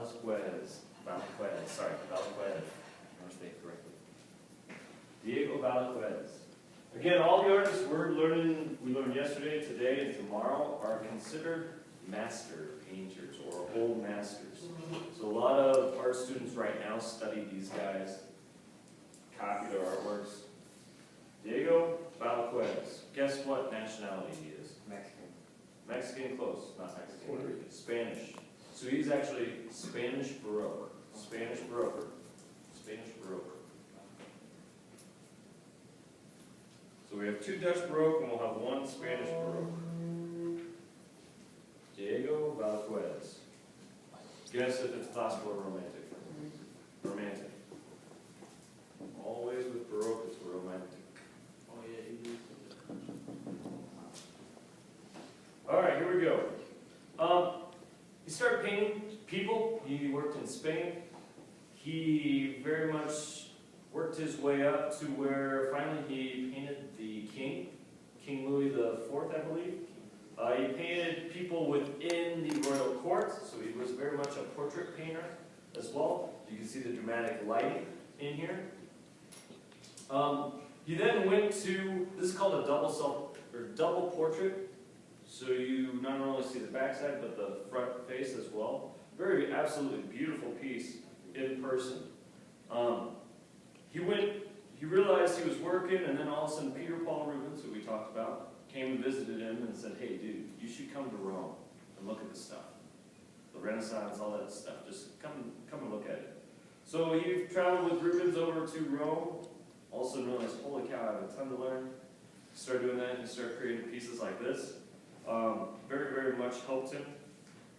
Sorry, Velaquez. I say it correctly. Diego Velaquez. Again, all the artists we learned yesterday, today, and tomorrow are considered master painters or old masters. So a lot of art students right now study these guys, copy their artworks. Diego Velaquez. Guess what nationality he is? Mexican. Mexican, close. Not Mexican. Spanish. So he's actually Spanish Baroque. Spanish Baroque. Spanish Baroque. So we have 2 Dutch Baroque and we'll have 1 Spanish Baroque. Diego Velaquez. Guess if it's classical or romantic. Romantic. Always with Baroque, it's romantic. Oh yeah, he is. Alright, here we go. He started painting people. He worked in Spain. He very much worked his way up to where finally he painted the king, King Louis IV, I believe. He painted people within the royal court, so he was very much a portrait painter as well. You can see the dramatic lighting in here. He then went to, this is called a double portrait. So you not only see the backside, but the front face as well. Very absolutely beautiful piece in person. He realized he was working, and then all of a sudden Peter Paul Rubens, who we talked about, came and visited him and said, hey dude, you should come to Rome and look at this stuff. The Renaissance, all that stuff, just come and look at it. So he traveled with Rubens over to Rome, also realized, holy cow, I have a ton to learn. He started doing that and he started creating pieces like this. Very, very much helped him.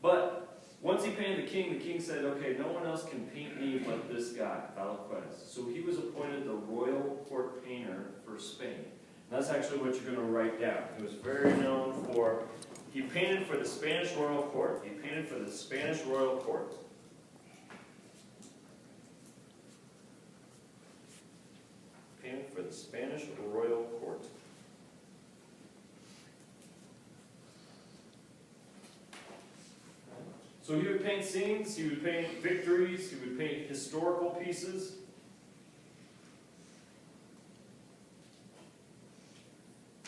But once he painted the king said, okay, no one else can paint me but this guy, Velaquez. So he was appointed the royal court painter for Spain. And that's actually what you're going to write down. He was very known for, he painted for the Spanish royal court. He painted for the Spanish royal court. Painted for the Spanish royal court. So he would paint scenes, he would paint victories, he would paint historical pieces.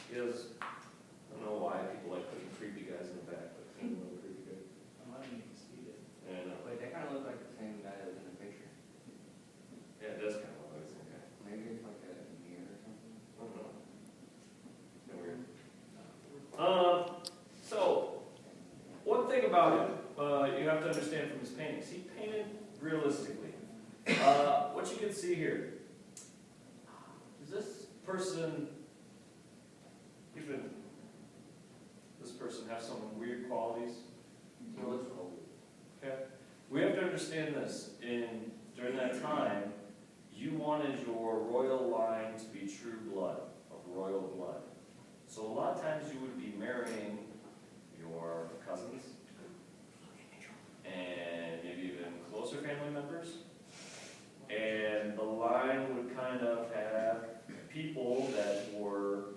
He has, I don't know why people like putting creepy guys in the back, but he's a little creepy guy. I don't even see it. And, Wait, they kind of look like the same guy that was in the picture. yeah, it does kind of look like the same guy. Maybe it's like a mirror or something. I don't know. Kind of weird. So, one thing about him, you have to understand from his paintings, he painted realistically. What you can see here, does this person, even this person, have some weird qualities? He looks old. Okay. We have to understand this. During that time, you wanted your royal line to be true blood, of royal blood. So a lot of times you would be marrying your cousins, and maybe even closer family members. And the line would kind of have people that were,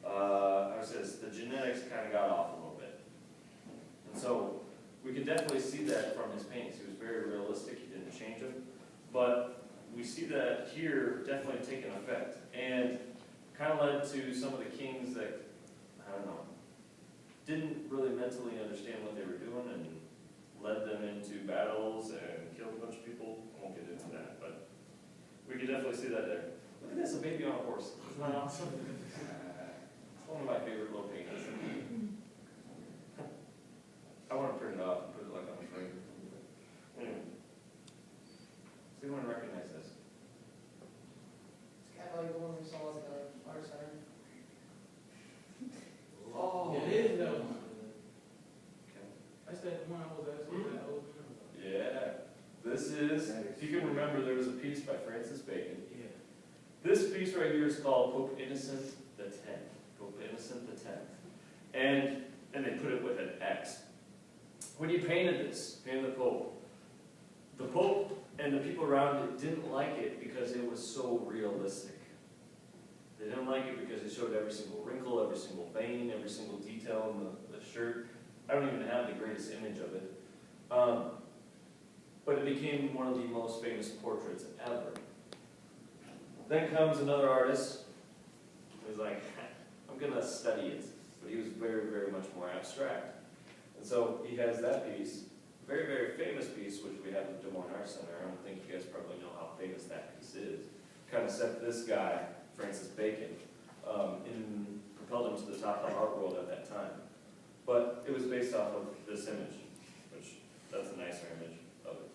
I would say the genetics kind of got off a little bit. And so we can definitely see that from his paintings. He was very realistic, he didn't change them. But we see that here definitely taking effect. And kind of led to some of the kings that, I don't know, didn't really mentally understand what they were doing and led them into battles and killed a bunch of people. I won't get into that, but we can definitely see that there. Look at this, a baby on a horse. Isn't that awesome? It's one of my favorite little paintings. I want to print it off and put it like on a frame. Anyway. Does anyone recognize this? It's kind of like the one we saw at the art center. Oh, it is that one. Okay. That's that one I was asking that old. Yeah. This is, if you can remember, there was a piece by Francis Bacon. Yeah. This piece right here is called Pope Innocent X. Pope Innocent X. And they put it with an X. When he painted this, painted the Pope and the people around it didn't like it because it was so realistic. They didn't like it because it showed every single wrinkle, every single vein, every single detail in the shirt. I don't even have the greatest image of it. But became one of the most famous portraits ever. Then comes another artist who's like, I'm going to study it. But he was very, very much more abstract. And so he has that piece, very, very famous piece, which we have at the Des Moines Arts Center. I don't think you guys probably know how famous that piece is. Kind of set this guy, Francis Bacon, propelled him to the top of the art world at that time. But it was based off of this image, which that's a nicer image of it.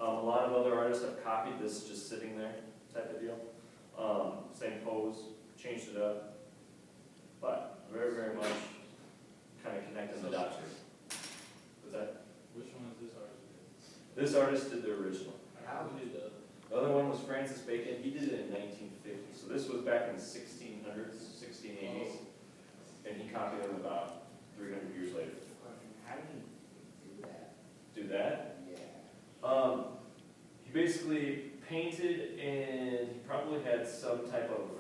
A lot of other artists have copied this just sitting there type of deal. Same pose, changed it up, but very, very much kind of connecting the dots here. What's that? Which one is this artist? This artist did the original. Who did The other one was Francis Bacon. He did it in 1950. So this was back in the 1600s, 1680s. And he copied it about 300 years later. How do you do that? Do that? Yeah. He basically painted, and he probably had some type of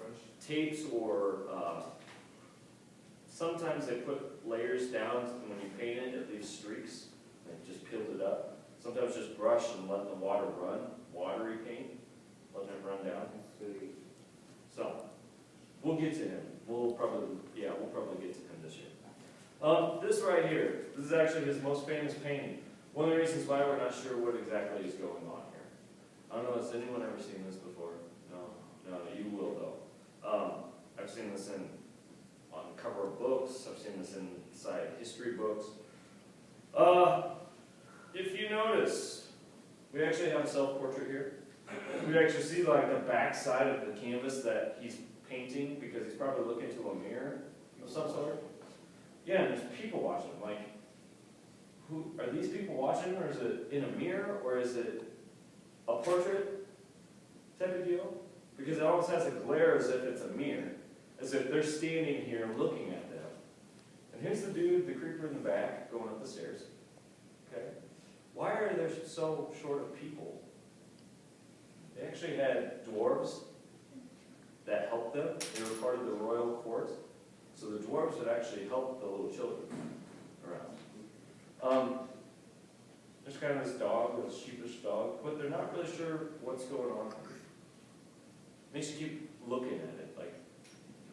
tapes or sometimes they put layers down, and when you paint it, it leaves streaks. They just peeled it up. Sometimes just brush and let the water run. Watery paint, letting it run down. Sweet. So, we'll get to him. We'll probably get to him this year. This right here, this is actually his most famous painting. One of the reasons why we're not sure what exactly is going on here. I don't know, has anyone ever seen this before? No, you will though. I've seen this on cover of books. I've seen this inside history books. If you notice, we actually have a self-portrait here. We actually see like the back side of the canvas that he's painting because he's probably looking to a mirror of some sort. Yeah, and there's people watching. Like, who are these people watching, or is it in a mirror, or is it a portrait type of deal? Because it almost has a glare as if it's a mirror, as if they're standing here looking at them. And here's the dude, the creeper in the back, going up the stairs. Okay? Why are there so short of people? They actually had dwarves that helped them. They were part of the royal court. So the dwarves would actually help the little children around. There's kind of this dog, this sheepish dog, but they're not really sure what's going on. Makes you keep looking at it, like,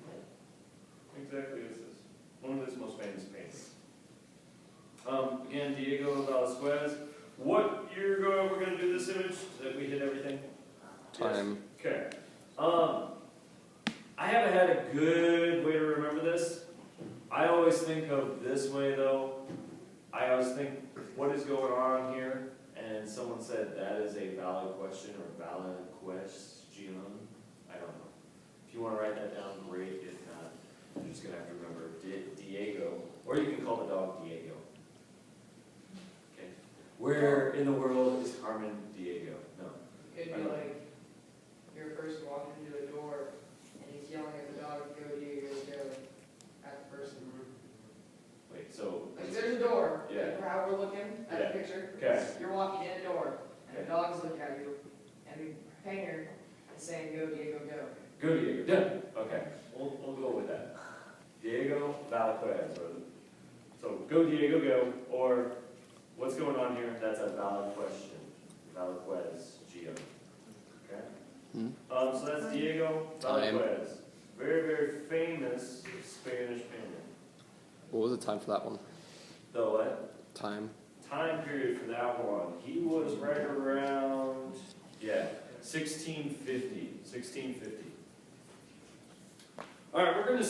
what exactly is this? One of his most famous paintings. Again, Diego Velaquez. What year ago we're going to do this image? That we hit everything? Time. Yes. Okay. I haven't had a good way to remember this. I always think of this way though. I always think, what is going on here? And someone said that is a valid question or valid question. I don't know. If you want to write that down, great. If not, you're just going to have to remember Diego. Or you can call the dog Diego. Okay. Where in the world is Carmen Diego? No. It'd be like you're first walking into a door and he's yelling at the dog, go, Diego, go, at the person. Wait, so. Like there's a door, Yeah. like how we're looking at Yeah. the picture. Okay. You're walking in a door and Okay. the dog's looking at you and the painter is saying, go, Diego, go. Go Diego. Done. Okay. We'll go with that. Diego Velaquez. So go Diego, go. Or what's going on here? That's a valid question. Velaquez, Gio. Okay. So that's Diego Velaquez. Very, very famous Spanish painter. What was the time for that one? The what? Time. Time period for that one. He was right around, 1650. 1650. All right, we're going to